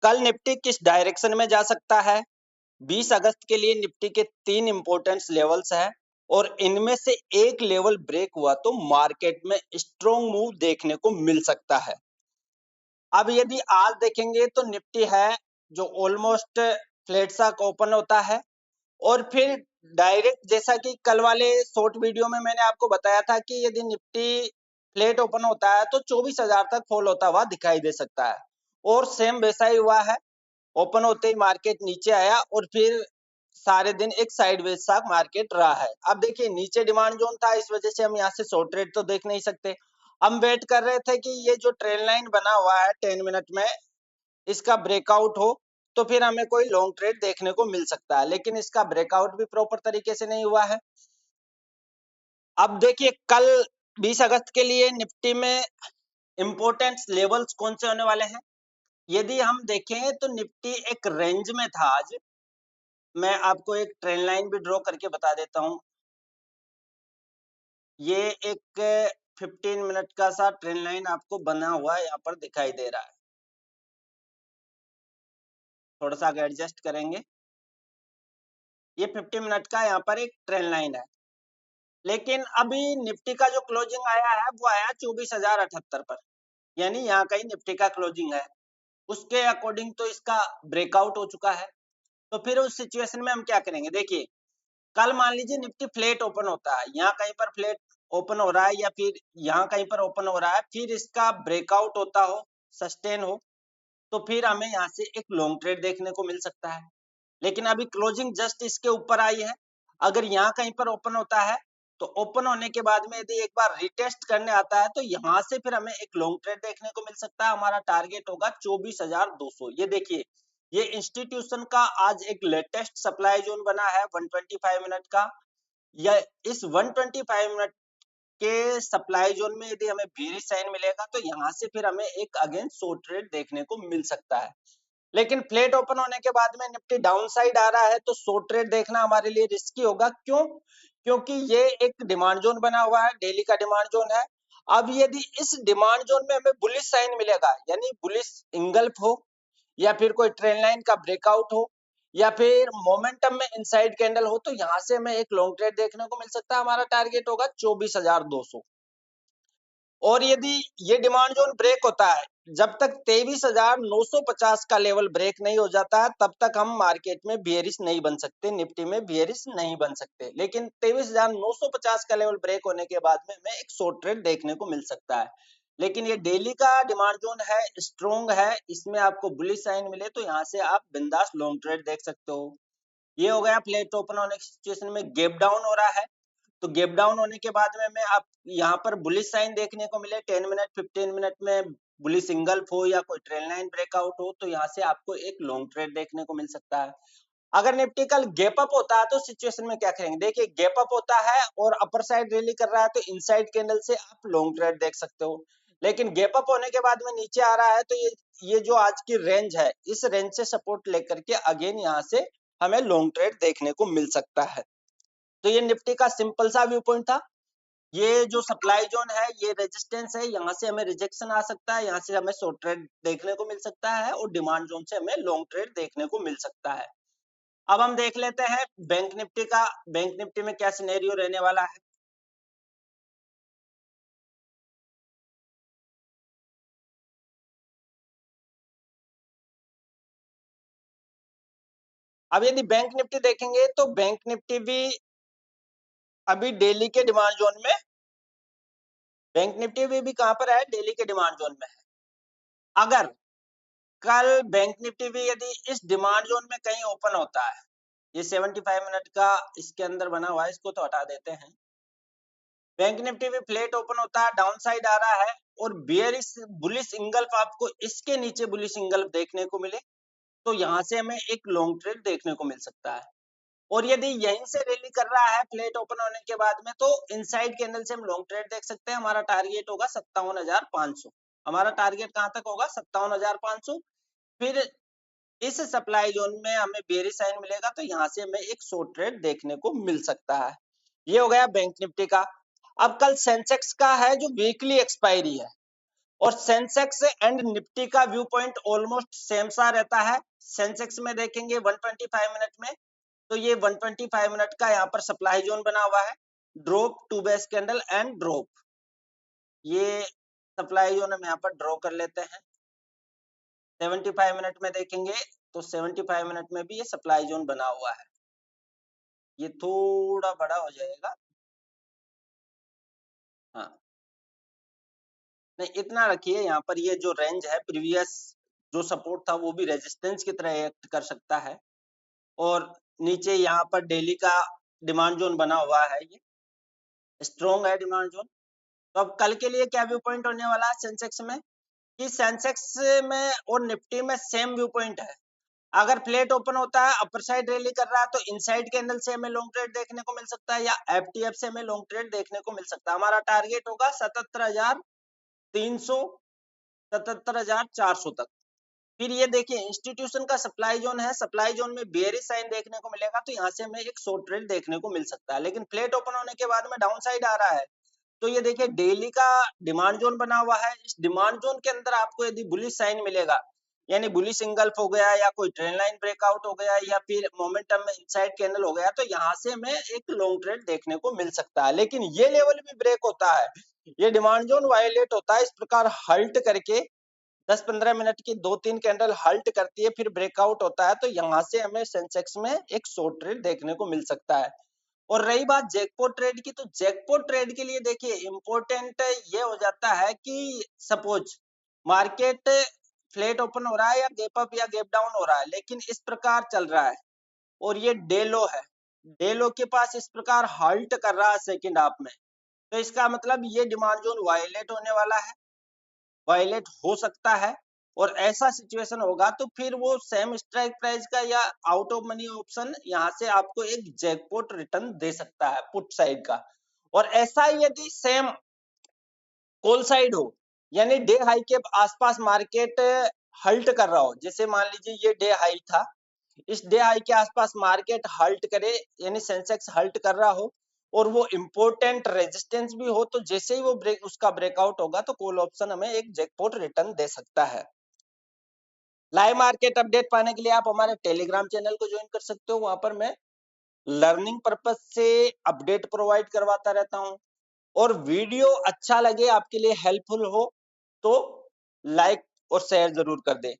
कल निफ्टी किस डायरेक्शन में जा सकता है। 20 अगस्त के लिए निफ्टी के 3 इंपॉर्टेंट लेवल्स हैं और इनमें से एक लेवल ब्रेक हुआ तो मार्केट में स्ट्रॉन्ग मूव देखने को मिल सकता है। अब यदि आज देखेंगे तो निफ्टी है जो ऑलमोस्ट फ्लैट सा ओपन होता है और फिर डायरेक्ट, जैसा कि कल वाले शॉर्ट वीडियो में मैंने आपको बताया था कि यदि निफ्टी फ्लैट ओपन होता है तो 24,000 तक फॉल होता हुआ दिखाई दे सकता है और सेम वैसा ही हुआ है। ओपन होते ही मार्केट नीचे आया और फिर सारे दिन एक साइडवेज सा मार्केट रहा है। अब देखिए नीचे डिमांड जोन था, इस वजह से हम यहाँ से शॉर्ट ट्रेड तो देख नहीं सकते। हम वेट कर रहे थे कि ये जो ट्रेंड लाइन बना हुआ है 10 मिनट में इसका ब्रेकआउट हो तो फिर हमें कोई लॉन्ग ट्रेड देखने को मिल सकता है, लेकिन इसका ब्रेकआउट भी प्रॉपर तरीके से नहीं हुआ है। अब देखिए कल 20 अगस्त के लिए निफ्टी में इंपॉर्टेंट लेवल्स कौन से होने वाले हैं। यदि हम देखें तो निफ्टी एक रेंज में था आज। मैं आपको एक ट्रेंड लाइन भी ड्रॉ करके बता देता हूं। ये एक 15 मिनट का सा ट्रेंड लाइन आपको बना हुआ यहाँ पर दिखाई दे रहा है। थोड़ा सा आगे एडजस्ट करेंगे। ये 50 मिनट का यहाँ पर एक ट्रेंड लाइन है, लेकिन अभी निफ्टी का जो क्लोजिंग आया है वो आया 24,078 पर, यानी यहाँ कहीं निफ्टी का क्लोजिंग है। उसके अकॉर्डिंग तो इसका ब्रेकआउट हो चुका है। तो फिर उस सिचुएशन में हम क्या करेंगे, देखिए कल मान लीजिए निफ्टी फ्लैट ओपन होता है, यहाँ कहीं पर फ्लैट ओपन हो रहा है या फिर यहाँ कहीं पर ओपन हो रहा है, फिर इसका ब्रेकआउट होता हो, सस्टेन हो, तो फिर हमें यहाँ से एक लॉन्ग ट्रेड देखने को मिल सकता है। लेकिन अभी क्लोजिंग जस्ट इसके ऊपर आई है। अगर यहाँ कहीं पर ओपन होता है तो ओपन होने के बाद में यदि एक बार रिटेस्ट करने आता है तो यहाँ से फिर हमें एक लॉन्ग ट्रेड देखने को मिल सकता है। हमारा टारगेट होगा 24,200। ये देखिए ये इंस्टीट्यूशन का आज एक लेटेस्ट सप्लाई जोन बना है 125 मिनट का। या इस 125 मिनट के सप्लाई जोन में यदि हमें बेरिश साइन मिलेगा तो यहाँ से फिर हमें एक अगेन शॉर्ट ट्रेड देखने को मिल सकता है। लेकिन फ्लैट ओपन होने के बाद में निफ्टी डाउन साइड आ रहा है तो शॉर्ट ट्रेड देखना हमारे लिए रिस्की होगा। क्यों? क्योंकि ये एक डिमांड जोन बना हुआ है, डेली का डिमांड जोन है। अब यदि इस डिमांड जोन में हमें बुलिश साइन मिलेगा, यानी बुलिश इंगल्फ हो या फिर कोई ट्रेंड लाइन का ब्रेकआउट हो या फिर मोमेंटम में इनसाइड कैंडल हो, तो यहाँ से हमें एक लॉन्ग ट्रेड देखने को मिल सकता है। हमारा टारगेट होगा 24,200। और यदि ये डिमांड जोन ब्रेक होता है, जब तक 23,950 का लेवल ब्रेक नहीं हो जाता है तब तक हम मार्केट में बियरिश नहीं बन सकते, निफ्टी में बियरिश नहीं बन सकते। लेकिन 23,950 का लेवल ब्रेक होने के बाद में हमें एक शॉर्ट ट्रेड देखने को मिल सकता है। लेकिन ये डेली का डिमांड जोन है, स्ट्रॉन्ग है, इसमें आपको बुलिश साइन मिले तो यहाँ से आप बिंदास लॉन्ग ट्रेड देख सकते हो। ये हो गया फ्लैट ओपन होने की सिचुएशन में गैप डाउन हो रहा है। तो गैप डाउन होने के बाद में आप यहाँ पर बुलिश साइन देखने को मिले 10 मिनट 15 मिनट में बुलिश सिंगल हो या कोई ट्रेंड लाइन ब्रेकआउट हो तो यहाँ से आपको एक लॉन्ग ट्रेड देखने को मिल सकता है। अगर निफ्टी कल गैप अप होता है तो सिचुएशन में क्या करेंगे, देखिए गैप अप होता है और अपर साइड रैली कर रहा है तो इनसाइड कैंडल से आप लॉन्ग ट्रेड देख सकते हो। लेकिन गैप अप होने के बाद में नीचे आ रहा है तो ये जो आज की रेंज है इस रेंज से सपोर्ट लेकर के अगेन यहाँ से हमें लॉन्ग ट्रेड देखने को मिल सकता है। तो ये निफ्टी का सिंपल सा व्यू पॉइंट था। ये जो सप्लाई जोन है ये रेजिस्टेंस है, यहाँ से हमें रिजेक्शन आ सकता है, यहाँ से हमें शॉर्ट ट्रेड देखने को मिल सकता है और डिमांड जोन से हमें लॉन्ग ट्रेड देखने को मिल सकता है। अब हम देख लेते हैं बैंक निफ्टी का। बैंक निफ्टी में क्या सिनेरियो रहने वाला है। अब यदि बैंक निफ्टी देखेंगे तो बैंक निफ्टी भी अभी डेली के डिमांड जोन में, बैंक निफ्टी भी कहां पर है, डेली के डिमांड जोन में है। अगर कल बैंक निफ्टी भी यदि इस डिमांड जोन में कहीं ओपन होता है, ये 75 मिनट का इसके अंदर बना हुआ है, इसको तो हटा देते हैं। बैंक निफ्टी भी फ्लैट ओपन होता है, डाउन साइड आ रहा है और बेयरिश बुलिश इंगल्फ आपको इसके नीचे बुलिश इंगल्फ देखने को मिले तो यहाँ से हमें एक लॉन्ग ट्रेड देखने को मिल सकता है। और यदि यहीं से रैली कर रहा है फ्लैट ओपन होने के बाद में तो इनसाइड कैंडल से हम लॉन्ग ट्रेड देख सकते हैं। हमारा टारगेट होगा 57,500। हमारा टारगेट कहां तक होगा, 57,500। फिर इस सप्लाई जोन में हमें बेयरिश साइन मिलेगा तो यहाँ से हमें एक शॉर्ट ट्रेड देखने को मिल सकता है। ये हो गया बैंक निफ्टी का। अब कल सेंसेक्स का है जो वीकली एक्सपायरी है, और सेंसेक्स एंड निफ्टी का व्यू पॉइंट ऑलमोस्ट सेम सा रहता है। सेंसेक्स में देखेंगे 125 मिनट में, तो ये 125 मिनट का यहाँ पर सप्लाई जोन बना हुआ है, drop, 2 base candle and drop, ये सप्लाई जोन हम यहाँ पर ड्रॉ कर लेते हैं। 75 मिनट में देखेंगे तो 75 मिनट में भी ये सप्लाई जोन बना हुआ है, ये थोड़ा बड़ा हो जाएगा, हाँ नहीं इतना रखिए। यहाँ पर ये जो रेंज है, प्रीवियस जो सपोर्ट था वो भी रेजिस्टेंस की तरह एक्ट कर सकता है, और नीचे यहाँ पर डेली का डिमांड जोन बना हुआ है, ये स्ट्रॉन्ग है डिमांड जोन। तो अब कल के लिए क्या व्यू पॉइंट होने वाला है सेंसेक्स में, कि सेंसेक्स में और निफ्टी में सेम व्यू पॉइंट है। अगर फ्लैट ओपन होता है, अपर साइड रैली कर रहा है, तो इनसाइड कैंडल से हमें लॉन्ग ट्रेड देखने को मिल सकता है, या एफटीएफ से हमें लॉन्ग ट्रेड देखने को मिल सकता है। हमारा टारगेट होगा 77,300, 77,400 तक। फिर ये देखिए इंस्टीट्यूशन का सप्लाई जोन है, सप्लाई जोन में बेयरिश साइन देखने को मिलेगा, तो यहाँ से हमें एक शॉर्ट ट्रेड देखने को मिल सकता है। लेकिन फ्लैट ओपन होने के बाद में डाउन साइड आ रहा है, तो ये देखिए डेली का डिमांड जोन बना हुआ है, इस डिमांड जोन के अंदर आपको यदि बुलिश साइन मिलेगा, यानी बुलिश इंगल्फ हो गया, या कोई ट्रेंड लाइन ब्रेकआउट हो गया, या फिर मोमेंटम में इनसाइड कैंडल हो गया, तो यहाँ से हमें एक लॉन्ग ट्रेड देखने को मिल सकता है। लेकिन ये लेवल भी ब्रेक होता है, ये डिमांड जोन वायलेट होता है, इस प्रकार हल्ट करके 10-15 मिनट की 2-3 कैंडल हल्ट करती है, फिर ब्रेकआउट होता है, तो यहाँ से हमें सेंसेक्स में एक शॉर्ट ट्रेड देखने को मिल सकता है। और रही बात जैकपॉट ट्रेड की, तो जैकपॉट ट्रेड के लिए देखिए इंपॉर्टेंट ये हो जाता है कि सपोज मार्केट फ्लैट ओपन हो रहा है, या गैप अप या गैप डाउन हो रहा है, लेकिन इस प्रकार चल रहा है, और ये डे लो है, डे लो के पास इस प्रकार हल्ट कर रहा है सेकंड हाफ में, तो इसका मतलब ये डिमांड जोन वायलेट होने वाला है, वायलेट हो सकता है। और ऐसा सिचुएशन होगा तो फिर वो सेम स्ट्राइक प्राइस का या आउट ऑफ मनी ऑप्शन यहाँ से आपको एक जैकपॉट रिटर्न दे सकता है पुट साइड का। और ऐसा यदि सेम कॉल साइड हो, यानी डे हाई के आसपास मार्केट हल्ट कर रहा हो, जैसे मान लीजिए ये डे हाई था, इस डे हाई के आसपास मार्केट हल्ट करे, यानी सेंसेक्स हल्ट कर रहा हो, और वो इंपॉर्टेंट रेजिस्टेंस भी हो, तो जैसे ही वो उसका ब्रेकआउट होगा, तो कॉल ऑप्शन हमें एक जैकपॉट रिटर्न दे सकता है। लाइव मार्केट अपडेट पाने के लिए आप हमारे टेलीग्राम चैनल को ज्वाइन कर सकते हो, वहां पर मैं लर्निंग पर्पज से अपडेट प्रोवाइड करवाता रहता हूं। और वीडियो अच्छा लगे, आपके लिए हेल्पफुल हो, तो लाइक और शेयर जरूर कर दें।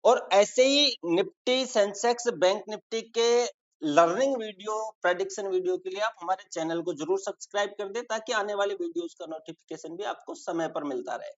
और ऐसे ही निफ्टी, सेंसेक्स, बैंक निफ्टी के लर्निंग वीडियो, प्रेडिक्शन वीडियो के लिए आप हमारे चैनल को जरूर सब्सक्राइब कर दें, ताकि आने वाले वीडियोस का नोटिफिकेशन भी आपको समय पर मिलता रहे।